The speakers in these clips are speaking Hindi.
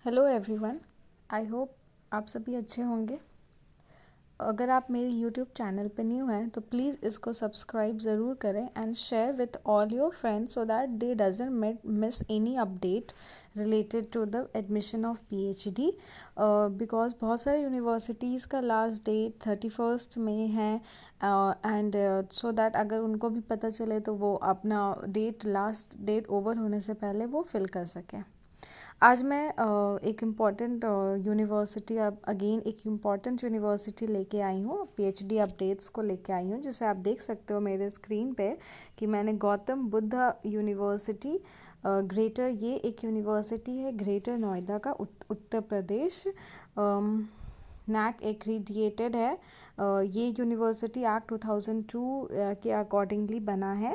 Hello everyone. आई होप आप सभी अच्छे होंगे। अगर आप मेरे यूट्यूब चैनल पे न्यू हैं तो प्लीज़ इसको सब्सक्राइब ज़रूर करें and share with all your friends so that they doesn't miss any update related to the admission of PhD. Because बहुत सारे यूनिवर्सिटीज़ का लास्ट डेट 31 मई है एंड सो दैट अगर उनको भी पता चले तो वो अपना लास्ट डेट ओवर होने से पहले वो फिल कर सकें। आज मैं एक इम्पॉर्टेंट यूनिवर्सिटी अगेन एक इम्पॉर्टेंट यूनिवर्सिटी लेके आई हूँ, पीएचडी अपडेट्स को लेके आई हूँ, जिसे आप देख सकते हो मेरे स्क्रीन पे कि मैंने गौतम बुद्ध यूनिवर्सिटी ग्रेटर, ये एक यूनिवर्सिटी है ग्रेटर नोएडा का, उत्तर प्रदेश, नैक एक्रीडिएटेड है। ये यूनिवर्सिटी एक्ट 2002 के अकॉर्डिंगली बना है।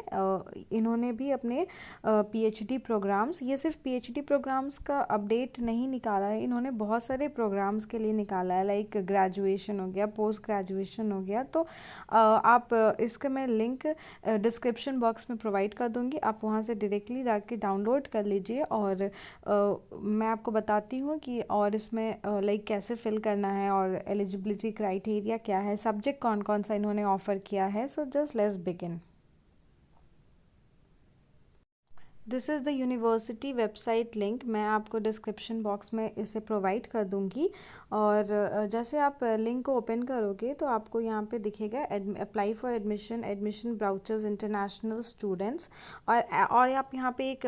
इन्होंने भी अपने पीएचडी प्रोग्राम्स, ये सिर्फ पीएचडी प्रोग्राम्स का अपडेट नहीं निकाला है, इन्होंने बहुत सारे प्रोग्राम्स के लिए निकाला है, लाइक ग्रेजुएशन हो गया, पोस्ट ग्रेजुएशन हो गया। तो आप इसका मैं लिंक डिस्क्रिप्शन बॉक्स में प्रोवाइड कर दूँगी, आप वहाँ से डायरेक्टली जाके डाउनलोड कर लीजिए। और मैं आपको बताती हूँ कि और इसमें लाइक कैसे फिल करना है और एलिजिबिलिटी क्राइटेरिया क्या है, सब्जेक्ट कौन कौन सा इन्होंने ऑफ़र किया है। So just let's begin. This is the university website link, मैं आपको डिस्क्रिप्शन बॉक्स में इसे प्रोवाइड कर दूंगी। और जैसे आप लिंक को ओपन करोगे तो आपको यहाँ पे दिखेगा apply for admission, admission brochures international students. और आप यहाँ पे एक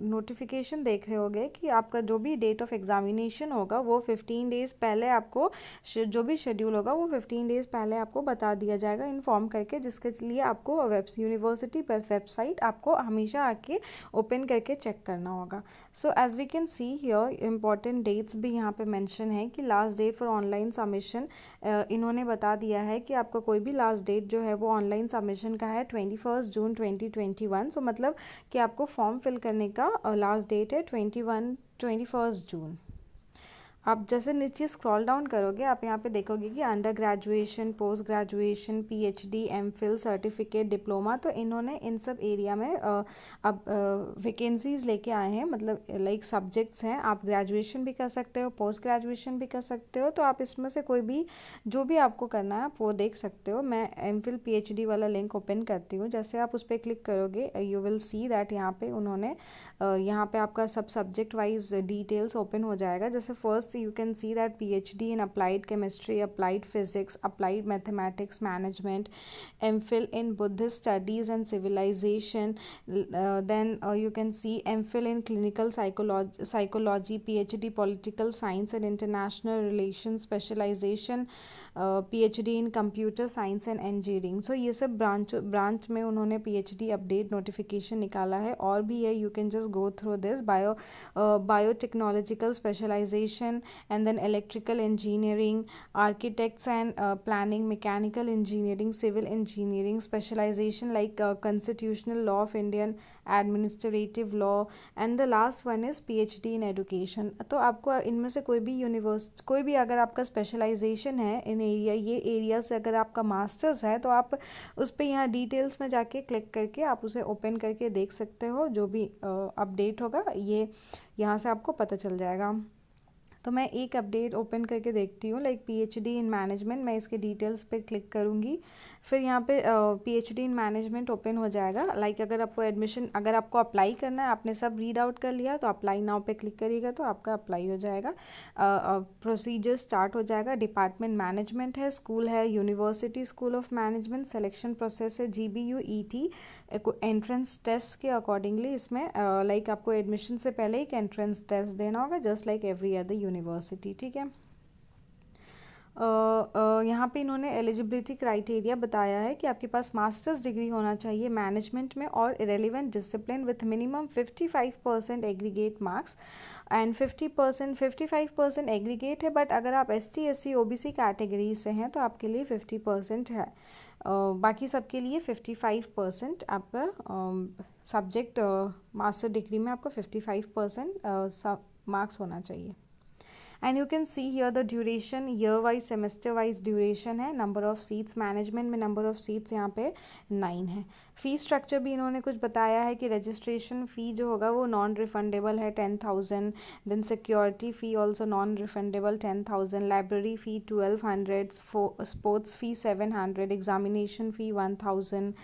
नोटिफिकेशन देख रहे होगे कि आपका जो भी डेट ऑफ एग्जामिनेशन होगा वो 15 डेज़ पहले आपको, जो भी शेड्यूल होगा वो 15 डेज़ पहले आपको बता दिया जाएगा इन्फॉर्म करके, जिसके लिए आपको यूनिवर्सिटी पर वेबसाइट आपको हमेशा आके ओपन करके चेक करना होगा। So as we can see here important dates भी यहाँ पे मेंशन है कि last date for online submission, इन्होंने बता दिया है कि आपका कोई भी लास्ट डेट जो है वो ऑनलाइन सबमिशन का है 21 जून 2021। सो मतलब कि आपको फॉर्म फिल करने का लास्ट डेट है 21 जून। आप जैसे नीचे स्क्रॉल डाउन करोगे आप यहाँ पे देखोगे कि under graduation, post graduation, PhD, MPhil, certificate, diploma, तो इन्होंने इन सब एरिया में अब वैकेंसीज लेके आए हैं। मतलब लाइक सब्जेक्ट्स हैं, आप ग्रेजुएशन भी कर सकते हो, पोस्ट ग्रेजुएशन भी कर सकते हो, तो आप इसमें से कोई भी जो भी आपको करना है आप वो देख सकते हो। मैं एमफिल पीएचडी वाला लिंक ओपन करती हूँ। जैसे आप उस पर क्लिक करोगे यू विल सी दैट यहाँ पे उन्होंने यहाँ पे आपका सब सब्जेक्ट वाइज डिटेल्स ओपन हो जाएगा। जैसे first you can see that PhD in applied chemistry, applied physics, applied mathematics management, MPhil in Buddhist studies and civilization, then you can see MPhil in clinical psychology, PhD political science and international relations specialization, PhD in computer science and engineering। so ये सब ब्रांच में उन्होंने PhD अपडेट नोटिफिकेशन निकाला है। और भी है, you can just go through this. Biotechnological specialization and then electrical engineering, architects and planning, mechanical engineering, civil engineering specialization like constitutional law of Indian, administrative law, and the last one is PhD in education। तो आपको इनमें से कोई भी अगर आपका स्पेशलाइजेशन है इन एरिया, ये एरिया से अगर आपका मास्टर्स है तो आप उस पर यहाँ डिटेल्स में जाके क्लिक करके आप उसे ओपन करके देख सकते हो। जो भी अपडेट होगा ये यहाँ से आपको पता चल जाएगा। तो मैं एक अपडेट ओपन करके देखती हूँ, लाइक पीएचडी इन मैनेजमेंट। मैं इसके डिटेल्स पे क्लिक करूँगी, फिर यहाँ पे पीएचडी इन मैनेजमेंट ओपन हो जाएगा। लाइक अगर आपको अप्लाई करना है, आपने सब रीड आउट कर लिया तो अप्लाई नाउ पे क्लिक करिएगा तो आपका अप्लाई हो जाएगा। प्रोसीजर स्टार्ट हो जाएगा। डिपार्टमेंट मैनेजमेंट है, स्कूल है university school of management, selection process है GBU ET, एंट्रेंस टेस्ट के अकॉर्डिंगली इसमें लाइक आपको एडमिशन से पहले एक एंट्रेंस टेस्ट देना होगा, just like every other university. ठीक है। यहाँ पे इन्होंने एलिजिबिलिटी क्राइटेरिया बताया है कि आपके पास मास्टर्स डिग्री होना चाहिए मैनेजमेंट में और relevant discipline with minimum 55% aggregate marks and 55% aggregate है। बट अगर आप SC SC OBC कैटेगरी से हैं तो आपके लिए 50% है। बाकी सबके लिए 55% आपका सब्जेक्ट मास्टर डिग्री में आपका 55% मार्क्स होना चाहिए। And you can see here the duration, year wise semester wise duration है। नंबर ऑफ सीट्स मैनेजमेंट में, नंबर ऑफ सीट्स यहाँ पे 9 है। फ़ी स्ट्रक्चर भी इन्होंने कुछ बताया है कि रजिस्ट्रेशन फ़ी जो होगा वो नॉन रिफंडेबल है 10,000, then security fee also non refundable 10,000, library fee 1200, sports fee 700, examination fee 1000,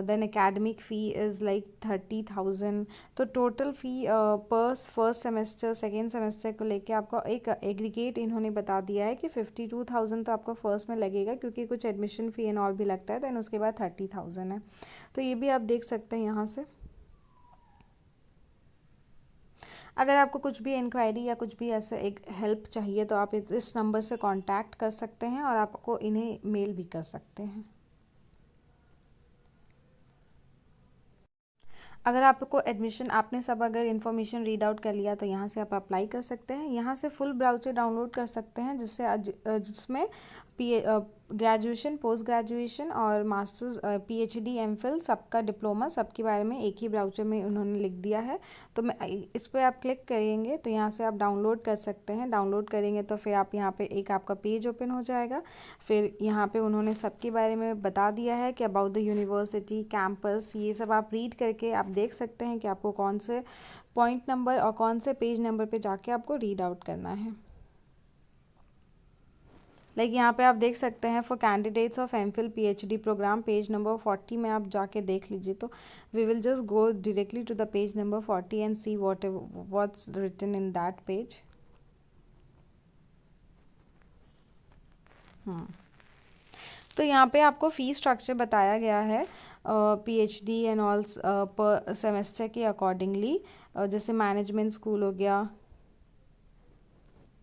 then academic fee is like 30,000। तो टोटल फ़ी पर फर्स्ट सेमेस्टर सेकेंड सेमेस्टर को लेके आपको एक एग्रीगेट इन्होंने बता दिया है कि 52,000 तो आपका फर्स्ट में लगेगा, क्योंकि कुछ एडमिशन फ़ी एंड ऑल भी लगता है, दैन उसके बाद 30,000 है। तो ये भी आप देख सकते हैं यहाँ से। अगर आपको कुछ भी इंक्वायरी या कुछ भी ऐसा एक हेल्प चाहिए तो आप इस नंबर से कांटेक्ट कर सकते हैं और आपको इन्हें मेल भी कर सकते हैं। अगर आपको एडमिशन आपने सब अगर इन्फॉर्मेशन रीड आउट कर लिया तो यहाँ से आप अप्लाई कर सकते हैं। यहाँ से फुल ब्राउचर डाउनलोड कर सकते हैं जिसमें ग्रेजुएशन, पोस्ट ग्रेजुएशन और मास्टर्स, पीएचडी, एमफिल सबका डिप्लोमा सबके बारे में एक ही ब्राउचर में उन्होंने लिख दिया है। तो मैं इस पर आप क्लिक करेंगे तो यहाँ से आप डाउनलोड कर सकते हैं। डाउनलोड करेंगे तो फिर आप यहाँ पे एक आपका पेज ओपन हो जाएगा। फिर यहाँ पे उन्होंने सबके बारे में बता दिया है कि अबाउट द यूनिवर्सिटी, कैंपस, ये सब आप रीड करके आप देख सकते हैं कि आपको कौन से पॉइंट नंबर और कौन से पेज नंबर पे जाके आपको रीड आउट करना है। लाइक यहाँ पे आप देख सकते हैं for candidates of MPhil PhD program, page number 40 में आप जाके देख लीजिए। तो we will just go directly to the page number 40 and see what's written in that page. तो यहाँ पे आपको फ़ी स्ट्रक्चर बताया गया है PhD and all per semester के अकॉर्डिंगली। जैसे मैनेजमेंट स्कूल हो गया,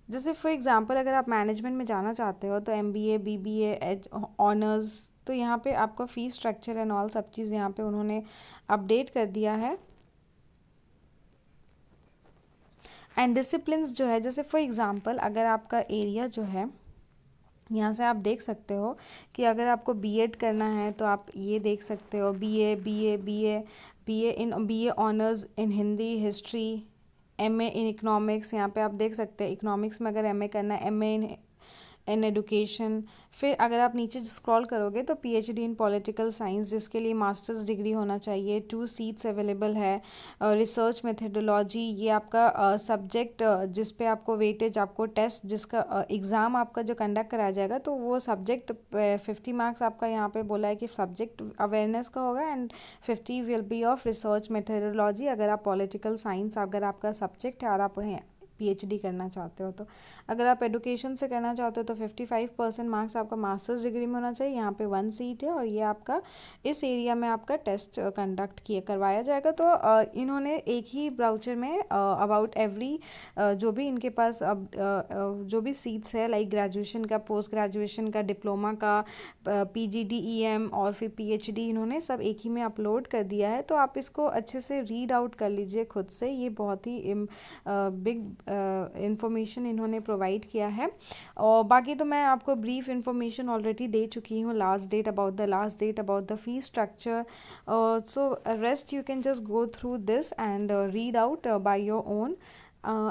जैसे फॉर एग्जांपल अगर आप मैनेजमेंट में जाना चाहते हो तो एमबीए, बीबीए, ऑनर्स, तो यहाँ पे आपका फ़ी स्ट्रक्चर एंड ऑल सब चीज़ यहाँ पे उन्होंने अपडेट कर दिया है। एंड डिसिप्लिन्स जो है, जैसे फॉर एग्जांपल अगर आपका एरिया जो है, यहाँ से आप देख सकते हो कि अगर आपको बीएड करना है तो आप ये देख सकते हो BA honours in Hindi, history, MA in economics. यहाँ पे आप देख सकते हैं इकोनॉमिक्स में अगर एमए करना है, एमए इन एडुकेशन। फिर अगर आप नीचे स्क्रॉल करोगे तो पीएचडी इन पॉलिटिकल साइंस, जिसके लिए मास्टर्स डिग्री होना चाहिए, 2 सीट्स अवेलेबल है। रिसर्च मेथडोलॉजी, ये आपका सब्जेक्ट जिस पे आपको वेटेज, आपको टेस्ट जिसका एग्ज़ाम आपका जो कंडक्ट कराया जाएगा, तो वो सब्जेक्ट 50 मार्क्स आपका यहाँ पे बोला है कि सब्जेक्ट अवेयरनेस का होगा and 50 will be of research methodology. अगर आप पॉलिटिकल साइंस अगर आपका सब्जेक्ट है और आप पीएचडी करना चाहते हो तो। अगर आप एडुकेशन से करना चाहते हो तो 55% मार्क्स आपका मास्टर्स डिग्री में होना चाहिए। यहाँ पे 1 सीट है और ये आपका इस एरिया में आपका टेस्ट कंडक्ट करवाया जाएगा। तो इन्होंने एक ही ब्राउचर में अबाउट एवरी जो भी इनके पास अब जो भी सीट्स है, लाइक ग्रेजुएशन का, पोस्ट ग्रेजुएशन का, डिप्लोमा का, पीजीडीईएम और फिर पीएचडी, इन्होंने सब एक ही में अपलोड कर दिया है। तो आप इसको अच्छे से रीड आउट कर लीजिए खुद से। ये बहुत ही बिग इंफॉर्मेशन इन्होंने प्रोवाइड किया है। और बाकी तो मैं आपको ब्रीफ इंफॉर्मेशन ऑलरेडी दे चुकी हूँ, last date about the fee structure. So rest you can just go through this and read out by your own.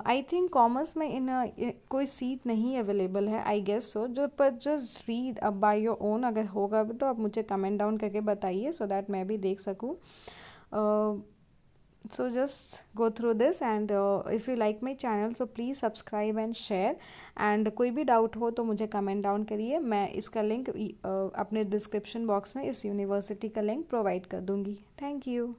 I think commerce में कोई सीट नहीं अवेलेबल है, आई गेस सो। जो पर just read by your own, अगर होगा तो आप मुझे कमेंट डाउन करके बताइए सो दैट मैं भी देख सकूँ। So just go through this and if you like my channel so please subscribe and share and कोई भी डाउट हो तो मुझे कमेंट डाउन करिए। मैं इसका लिंक अपने डिस्क्रिप्शन बॉक्स में इस यूनिवर्सिटी का लिंक प्रोवाइड कर दूँगी। Thank you.